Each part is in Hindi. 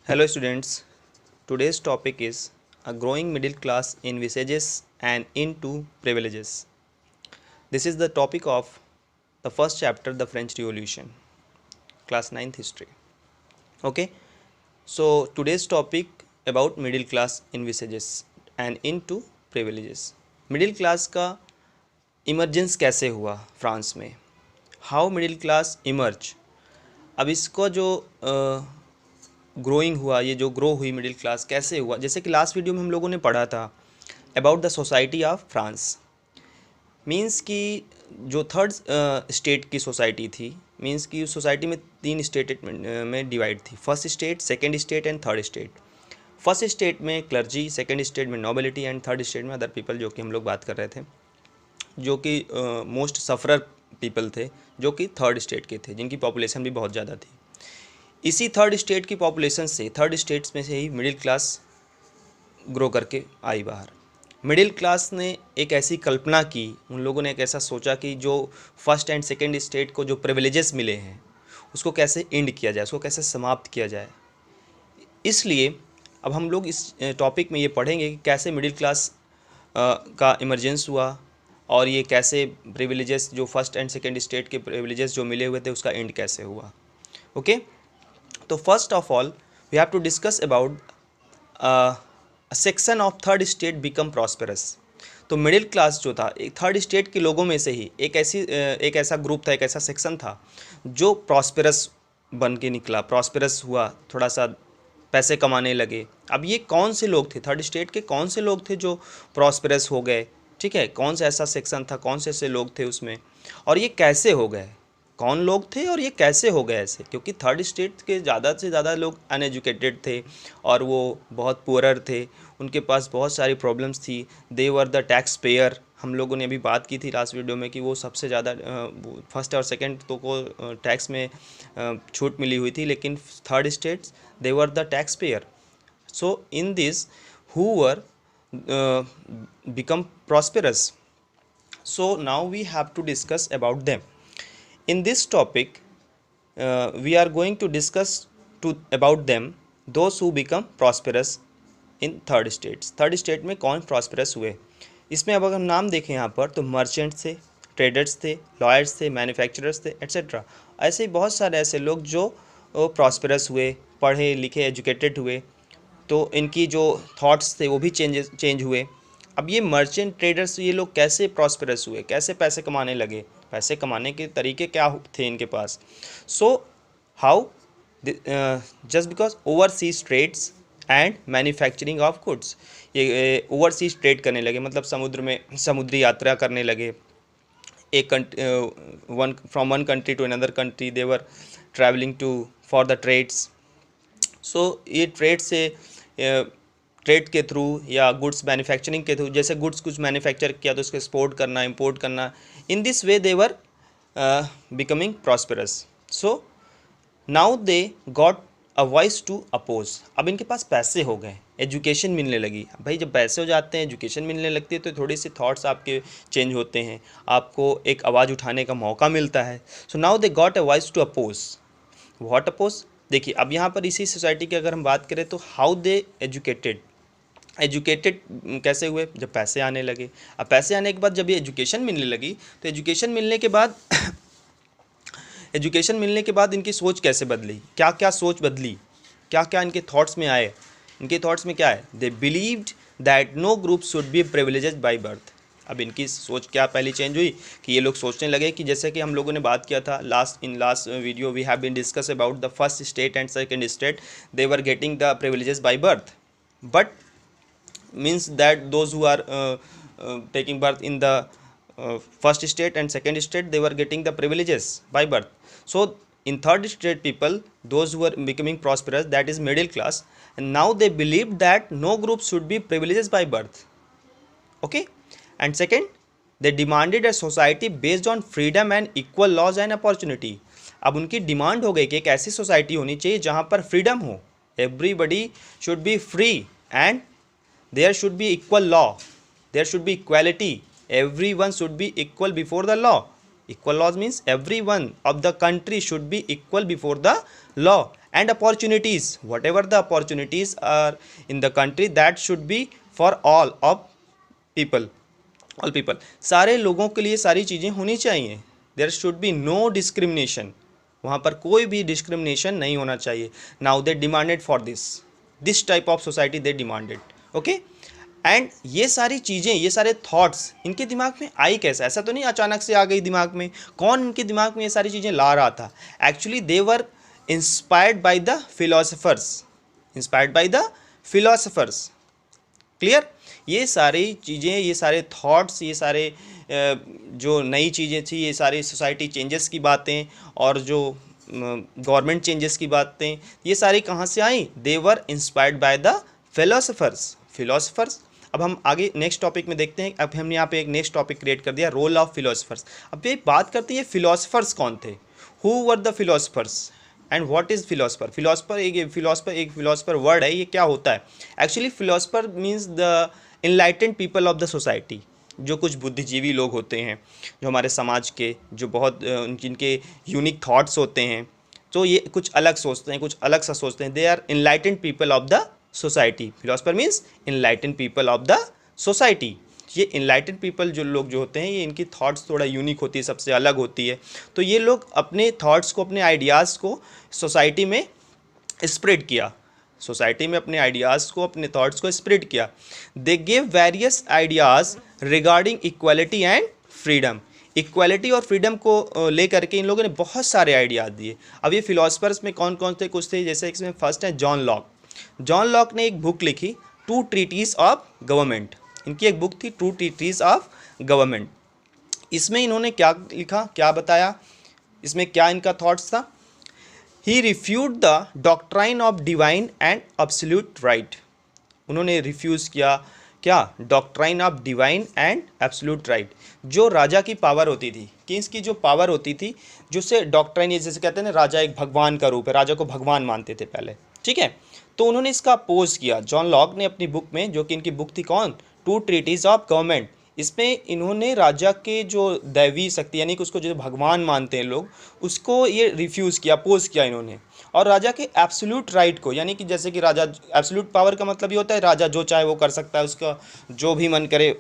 Hello students, today's topic is a growing middle class envisages an end to privileges. This is the topic of the first chapter, the French Revolution, class 9th history. Okay, so today's topic about middle class envisages an end to privileges. Middle class का इमर्जेंस कैसे हुआ फ्रांस में, हाउ मिडिल क्लास इमर्ज। अब इसको जो ग्रोइंग हुआ, ये जो ग्रो हुई मिडिल क्लास कैसे हुआ, जैसे कि लास्ट वीडियो में हम लोगों ने पढ़ा था about the society of France. Means कि जो थर्ड स्टेट की सोसाइटी थी, मींस कि उस सोसाइटी में तीन स्टेट में डिवाइड थी, first state, second state and third state. First state में क्लर्जी, सेकंड स्टेट में नोबिलिटी एंड थर्ड स्टेट में अदर पीपल, जो कि हम लोग बात कर रहे थे, जो कि मोस्ट सफरर पीपल थे, जो कि थर्ड स्टेट के थे, जिनकी पॉपुलेशन भी बहुत ज़्यादा थी। इसी थर्ड स्टेट की पॉपुलेशन से, थर्ड स्टेट्स में से ही मिडिल क्लास ग्रो करके आई बाहर। मिडिल क्लास ने एक ऐसी कल्पना की, उन लोगों ने एक ऐसा सोचा कि जो फर्स्ट एंड सेकंड स्टेट को जो प्रिविलेजेस मिले हैं उसको कैसे एंड किया जाए, उसको कैसे समाप्त किया जाए। इसलिए अब हम लोग इस टॉपिक में ये पढ़ेंगे कि कैसे मिडिल क्लास का इमरजेंस हुआ और ये कैसे प्रिविलेजेस, जो फर्स्ट एंड सेकंड स्टेट के प्रिविलेजेस जो मिले हुए थे, उसका एंड कैसे हुआ। ओके, तो first of all we have to discuss about section of third state become prosperous. तो मिडिल क्लास जो था, एक थर्ड स्टेट के लोगों में से ही एक ऐसा ग्रुप था, एक ऐसा सेक्शन था जो प्रॉस्पेरस बन के निकला, प्रॉस्पेरस हुआ, थोड़ा सा पैसे कमाने लगे। अब ये कौन से लोग थे, थर्ड स्टेट के कौन से लोग थे जो प्रॉस्पेरस हो गए, ठीक है, कौन सा ऐसा सेक्शन था, कौन से ऐसे लोग थे उसमें, और ये कैसे हो गए, कौन लोग थे और ये कैसे हो गए ऐसे। क्योंकि थर्ड स्टेट के ज़्यादा से ज़्यादा लोग अनएजुकेटेड थे और वो बहुत पुअरर थे, उनके पास बहुत सारी प्रॉब्लम्स थी। दे वर द टैक्स पेयर, हम लोगों ने अभी बात की थी लास्ट वीडियो में कि वो सबसे ज़्यादा फर्स्ट और सेकंड तो को टैक्स में छूट मिली हुई थी, लेकिन third states they were the tax payer. So in this who were become prosperous. So now we have to discuss about them. In this topic we are going to discuss about them, those who become prosperous in third states. Third state में कौन प्रॉस्पेरस हुए, इसमें अब अगर हम नाम देखें यहाँ पर तो मर्चेंट्स थे, ट्रेडर्स थे, लॉयर्स थे, मैन्युफैक्चरर्स थे, एट्सेट्रा। ऐसे बहुत सारे ऐसे लोग जो प्रॉस्पेरस हुए, पढ़े लिखे, एजुकेटेड हुए, तो इनकी जो थॉट्स थे वो भी चेंज हुए। अब ये मर्चेंट ट्रेडर्स, ये लोग कैसे प्रॉस्पेरस हुए, कैसे पैसे कमाने लगे, पैसे कमाने के तरीके क्या थे इनके पास। So how, just because overseas trades and manufacturing of goods, ये ओवरसीज ट्रेड करने लगे, मतलब समुद्र में समुद्री यात्रा करने लगे, एक from one country to another country they were travelling to for the trades. So ये ट्रेड से, ट्रेड के थ्रू या गुड्स मैन्युफैक्चरिंग के थ्रू, जैसे गुड्स कुछ मैन्युफैक्चर किया तो उसको एक्सपोर्ट करना, इंपोर्ट करना, in this way they were becoming prosperous. So now they got a voice to oppose. अब इनके पास पैसे हो गए, एजुकेशन मिलने लगी। भाई जब पैसे हो जाते हैं, एजुकेशन मिलने लगती है, तो थोड़ी सी थॉट्स आपके चेंज होते हैं, आपको एक आवाज़ उठाने का मौका मिलता है। So now they got a voice to oppose. What oppose, देखिए अब यहाँ पर इसी सोसाइटी की अगर हम बात करें तो हाउ दे एजुकेटेड कैसे हुए, जब पैसे आने लगे। अब पैसे आने के बाद जब ये एजुकेशन मिलने लगी, तो एजुकेशन मिलने के बाद एजुकेशन मिलने के बाद इनकी सोच कैसे बदली, क्या क्या सोच बदली, क्या क्या इनके थॉट्स में आए। इनके थॉट्स में क्या है, they believed that no group should be privileged by birth. अब इनकी सोच क्या पहली चेंज हुई कि ये लोग सोचने लगे कि जैसे कि हम लोगों ने बात किया था last video, we have been discuss about the first state and second state, they were getting the privileges by birth, but means that those who are taking birth in the first state and second state, they were getting the privileges by birth. So in third state people, those who were becoming prosperous, that is middle class, and now they believed that no group should be privileges by birth. Okay, and second, they demanded a society based on freedom and equal laws and opportunity. अब उनकी डिमांड हो गई कि एक ऐसी सोसाइटी होनी चाहिए जहाँ पर फ्रीडम हो, everybody should be free and there should be equal law, there should be equality, everyone should be equal before the law. Equal laws means everyone of the country should be equal before the law and opportunities, whatever the opportunities are in the country, that should be for all of people, all people, सारे लोगों के लिए सारी चीज़ें होनी चाहिए. There should be no discrimination, वहाँ पर कोई भी डिस्क्रिमिनेशन नहीं होना चाहिए. Now they demanded for this type of society they demanded. Okay. And ये सारी चीज़ें, ये सारे थॉट्स इनके दिमाग में आई कैसे? ऐसा तो नहीं अचानक से आ गई दिमाग में. कौन इनके दिमाग में ये सारी चीज़ें ला रहा था? Actually they were inspired by the philosophers, inspired by the philosophers. Clear? ये सारी चीज़ें, ये सारे थॉट्स, ये सारे जो नई चीज़ें थी, ये सारी सोसाइटी चेंजेस की बातें और जो गवर्नमेंट चेंजेस की बातें, ये सारी कहाँ से आई? They were inspired by the philosophers. अब हम आगे नेक्स्ट टॉपिक में देखते हैं. अब हमने यहाँ पे एक नेक्स्ट टॉपिक क्रिएट कर दिया, रोल ऑफ फिलोसफर्स. अब ये बात करते हैं फिलोसफर्स कौन थे, who were the philosophers and what is philosopher. Philosopher word है, ये क्या होता है? Actually philosopher means the enlightened people of the society. जो कुछ बुद्धिजीवी लोग होते हैं, जो हमारे समाज के, जो बहुत जिनके यूनिक थॉट्स होते हैं, तो ये कुछ अलग सोचते हैं, कुछ अलग सा सोचते हैं. They are enlightened people of the society. Philosopher means enlightened people of the society. ये इनलाइटेंड पीपल जो लोग जो होते हैं, ये इनकी थॉट्स थोड़ा यूनिक होती है, सबसे अलग होती है. तो ये लोग अपने थॉट्स को, अपने आइडियाज़ को सोसाइटी में स्प्रेड किया, सोसाइटी में अपने आइडियाज़ को, अपने थॉट्स को स्प्रेड किया. They gave various ideas regarding equality and freedom. Equality और फ्रीडम को लेकर के इन लोगों ने बहुत सारे आइडियाज़ दिए. अब ये फिलोसफर्स में कौन कौन थे? कुछ थे, जैसे इसमें फर्स्ट है जॉन लॉक. जॉन लॉक ने एक बुक लिखी, टू ट्रीटीज ऑफ गवर्नमेंट. इनकी एक बुक थी, टू ट्रीटीज ऑफ गवर्नमेंट. इसमें इन्होंने क्या लिखा, क्या बताया, इसमें क्या इनका थॉट्स था? He refute the doctrine of divine and absolute right. उन्होंने रिफ्यूज़ किया क्या? Doctrine of divine and absolute right. जो राजा की पावर होती थी, किंग्स की जो पावर होती थी, जिससे डॉक्ट्राइन, जैसे कहते हैं ना, राजा एक भगवान का रूप है, राजा को भगवान मानते थे पहले. ठीक है, तो उन्होंने इसका अपोज किया. जॉन लॉक ने अपनी बुक में, जो कि इनकी बुक थी कौन? Two treatise of government. इसमें इन्होंने राजा के जो दैवी शक्ति, यानी कि उसको जो भगवान मानते हैं लोग, उसको ये रिफ्यूज़ किया, अपोज किया इन्होंने. और राजा के एब्सोल्यूट राइट को, यानी कि जैसे कि राजा, एब्सोल्यूट पावर का मतलब ये होता है राजा जो चाहे वो कर सकता है, उसका जो भी मन करे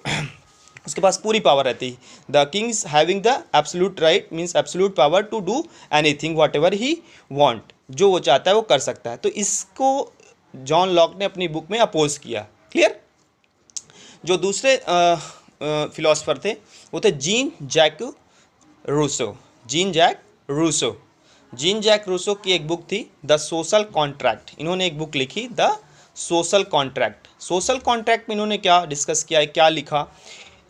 उसके पास पूरी पावर रहती है. The kings having the absolute right means absolute power to do anything whatever he want. जो वो चाहता है वो कर सकता है. तो इसको जॉन लॉक ने अपनी बुक में अपोज किया. क्लियर? जो दूसरे फिलोसफर थे वो थे Jean Jacques Rousseau. Jean Jacques Rousseau की एक बुक थी द सोशल कॉन्ट्रैक्ट. इन्होंने एक बुक लिखी, the social contract. Social contract में इन्होंने क्या डिस्कस किया है, क्या लिखा?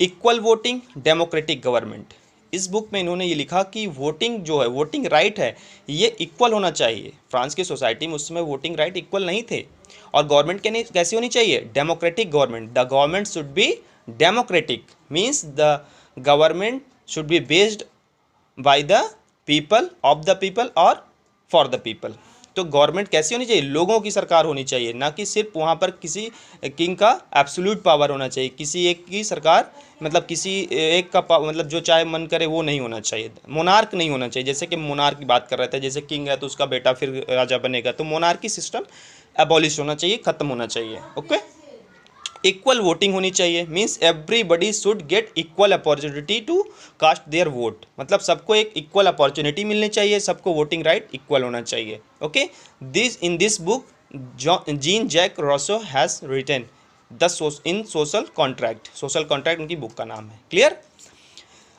Equal voting, democratic government. इस बुक में इन्होंने ये लिखा कि वोटिंग जो है, वोटिंग राइट है, ये इक्वल होना चाहिए. फ्रांस की सोसाइटी में उस समय वोटिंग राइट इक्वल नहीं थे. और गवर्नमेंट कैसी होनी चाहिए? Democratic government. The government should be democratic means the government should be based by the people, of the people और फॉर द पीपल. तो गवर्नमेंट कैसी होनी चाहिए? लोगों की सरकार होनी चाहिए, ना कि सिर्फ वहाँ पर किसी किंग का एब्सोल्यूट पावर होना चाहिए. किसी एक की सरकार, मतलब किसी एक का मतलब जो चाहे मन करे वो नहीं होना चाहिए. मोनार्क नहीं होना चाहिए. जैसे कि मोनार्क की बात कर रहे थे, जैसे किंग है तो उसका बेटा फिर राजा बनेगा, तो मोनार्की सिस्टम एबॉलिश होना चाहिए, ख़त्म होना चाहिए. ओके. इक्वल वोटिंग होनी चाहिए means everybody should get equal opportunity to cast their vote. मतलब सबको एक इक्वल अपॉर्चुनिटी मिलनी चाहिए, सबको वोटिंग राइट इक्वल होना चाहिए. Okay. This book Jean Jacques Rousseau has written in social contract. Social contract उनकी बुक का नाम है. क्लियर?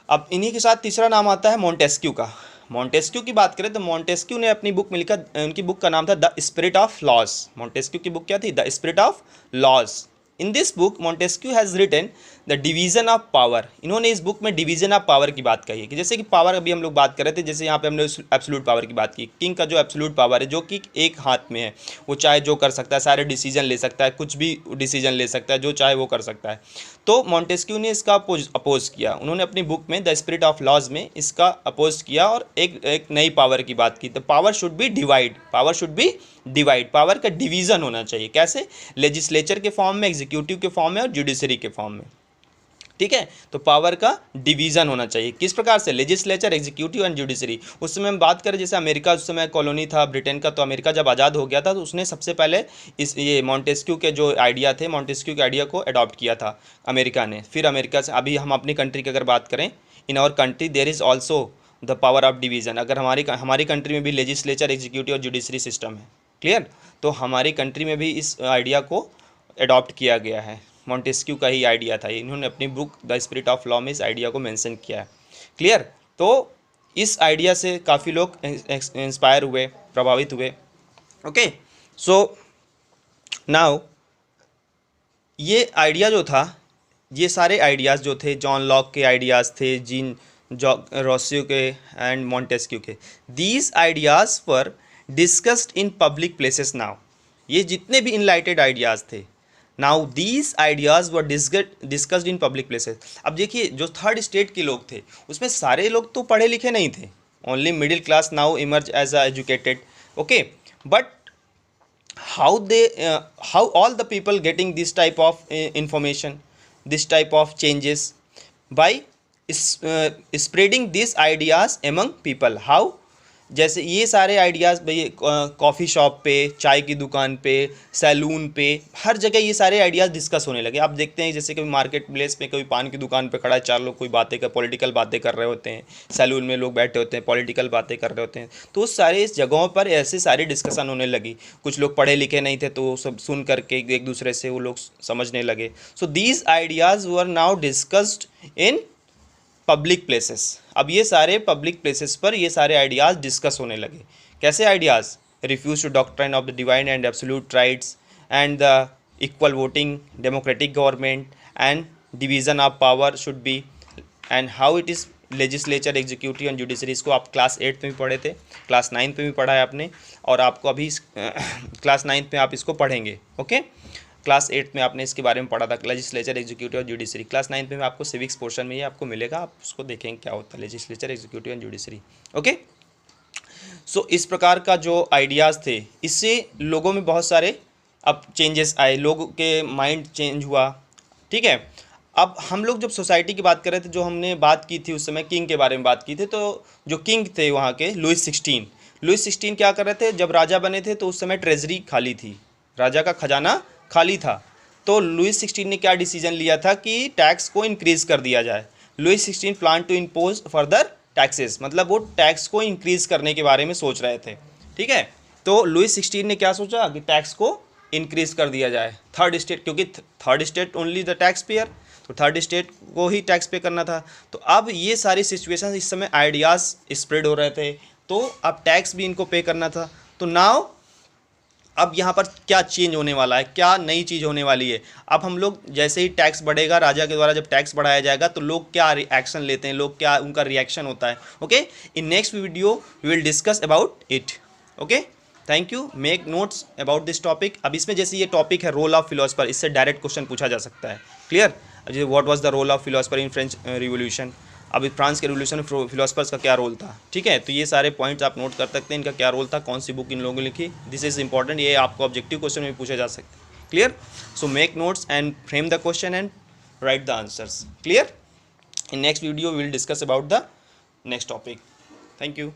अब इन्हीं के साथ तीसरा नाम आता है मॉन्टेस्क्यू का. मॉन्टेस्क्यू की बात करें तो मॉन्टेस्क्यू ने अपनी बुक में लिखा, उनकी बुक का नाम था the spirit of laws. Montesquieu की बुक क्या थी? The spirit of laws. In this book Montesquieu has written the division of power. इन्होंने इस बुक में डिवीज़न ऑफ पावर की बात कही है कि जैसे कि पावर अभी हम लोग बात कर रहे थे, जैसे यहाँ पे हमने एब्सोल्यूट पावर की बात की. किंग का जो एब्सोल्यूट पावर है, जो कि एक हाथ में है, वो चाहे जो कर सकता है, सारे डिसीजन ले सकता है, कुछ भी डिसीजन ले सकता है, जो चाहे वो कर सकता है. तो मॉन्टेस्क्यू ने इसका अपोज किया. उन्होंने अपनी बुक में द स्पिरिट ऑफ लॉज में इसका अपोज किया और एक नई पावर की बात की. तो power should B divide. Power का डिवीज़न होना चाहिए. कैसे? लेजिस्लेचर के फॉर्म में, एग्जीक्यूटिव के फॉर्म में और जुडिशरी के फॉर्म में. ठीक है। तो पावर का डिवीज़न होना चाहिए किस प्रकार से, लेजिस्लेचर, एग्जीक्यूटिव एंड जुडिशरी। उस समय हम बात करें जैसे अमेरिका उस समय कॉलोनी था ब्रिटेन का, तो अमेरिका जब आज़ाद हो गया था तो उसने सबसे पहले इस ये मॉन्टेस्क्यू के जो आइडिया थे, मॉन्टेस्क्यू के आइडिया को अडॉप्ट किया था अमेरिका ने। फिर अमेरिका से अभी हम अपनी कंट्री की अगर बात करें, in our country there is also the power of division. अगर हमारी कंट्री में भी लेजिस्लेचर, एग्जीक्यूटिव और जुडिशरी सिस्टम है, क्लियर। तो हमारी कंट्री में भी इस आइडिया को अडॉप्ट किया गया है, मॉन्टेस्क्यू का ही आइडिया था, इन्होंने अपनी book the spirit of law में इस आइडिया को मेंशन किया है, क्लियर। तो इस आइडिया से काफ़ी लोग इंस्पायर हुए, प्रभावित हुए। ओके, सो नाउ ये आइडिया जो था, ये सारे आइडियाज़ जो थे, जॉन लॉक के आइडियाज़ थे, जीन रोस्सियो के एंड मॉन्टेस्क्यू के, these ideas were discussed in public places now. ये जितने भी इनलाइटेड आइडियाज़ थे, now these ideas were discussed in public places. अब देखिए जो थर्ड स्टेट के लोग थे उसमें सारे लोग तो पढ़े लिखे नहीं थे, only middle class now emerge as a educated, okay. But how all the people getting this type of information, this type of changes by spreading these ideas among people, how, जैसे ये सारे आइडियाज़ भाई कॉफ़ी शॉप पे, चाय की दुकान पे, सैलून पे, हर जगह ये सारे आइडियाज़ डिस्कस होने लगे। आप देखते हैं जैसे कभी मार्केट प्लेस पे कोई पान की दुकान पे खड़ा है, चार लोग कोई पॉलिटिकल बातें कर रहे होते हैं, सैलून में लोग बैठे होते हैं पॉलिटिकल बातें कर रहे होते हैं, तो उस सारे इस जगहों पर ऐसे सारी डिस्कशन होने लगी। कुछ लोग पढ़े लिखे नहीं थे तो सब सुन करके एक दूसरे से वो लोग समझने लगे। So these ideas were now discussed in public places. अब ये सारे पब्लिक प्लेसेस पर ये सारे आइडियाज़ डिस्कस होने लगे। कैसे ideas, refuse to doctrine of the divine and absolute rights and the equal voting, democratic government and division of power should be, and how it is legislature, executive and judiciary. इसको आप क्लास 8 में भी पढ़े थे, क्लास 9 में भी पढ़ा है आपने, और आपको अभी क्लास 9 में आप इसको पढ़ेंगे, ओके। क्लास 8 में आपने इसके बारे में पढ़ा था, लेजिस्लेचर, एग्जीक्यूटिव और जुडिशरी। क्लास 9 में आपको सिविक्स पोर्शन में ये आपको मिलेगा, आप उसको देखेंगे क्या होता है legislature, executive and judiciary, okay. So इस प्रकार का जो आइडियाज़ थे, इससे लोगों में बहुत सारे अब चेंजेस आए, लोगों के माइंड चेंज हुआ, ठीक है। अब हम लोग जब सोसाइटी की बात कर रहे थे, जो हमने बात की थी उस समय किंग के बारे में बात की थी, तो जो किंग थे वहाँ के लुइस 16 क्या कर रहे थे, जब राजा बने थे तो उस समय ट्रेजरी खाली थी, राजा का खजाना खाली था। तो लुइस 16 ने क्या डिसीजन लिया था कि टैक्स को इंक्रीज़ कर दिया जाए। Louis 16 plan to impose further taxes, मतलब वो टैक्स को इंक्रीज़ करने के बारे में सोच रहे थे, ठीक है। तो लुइस 16 ने क्या सोचा कि टैक्स को इंक्रीज़ कर दिया जाए। थर्ड स्टेट, क्योंकि third state only the tax payer, तो थर्ड स्टेट को ही टैक्स पे करना था। तो अब ये सारी सिचुएशन, इस समय आइडियाज़ स्प्रेड हो रहे थे, तो अब टैक्स भी इनको पे करना था। तो नाउ अब यहाँ पर क्या चेंज होने वाला है, क्या नई चीज़ होने वाली है। अब हम लोग जैसे ही टैक्स बढ़ेगा, राजा के द्वारा जब टैक्स बढ़ाया जाएगा तो लोग क्या एक्शन लेते हैं, लोग क्या उनका रिएक्शन होता है, okay. In next video we will discuss about it, okay. Thank you, make notes about this topic. अब इसमें जैसे ये टॉपिक है रोल ऑफ फिलोसफर, इससे डायरेक्ट क्वेश्चन पूछा जा सकता है, क्लियर। जैसे what was the role of philosopher in French revolution, अभी फ्रांस के रिवोल्यूशन में फिलोसफर्स का क्या रोल था, ठीक है। तो ये सारे पॉइंट्स आप नोट कर सकते हैं, इनका क्या रोल था, कौन सी बुक इन लोगों ने लिखी, दिस इज इंपॉर्टेंट, ये आपको ऑब्जेक्टिव क्वेश्चन में पूछे जा सकते हैं, clear. So make notes and frame the question and write the answers, clear. In next video we will discuss about the next topic. Thank you.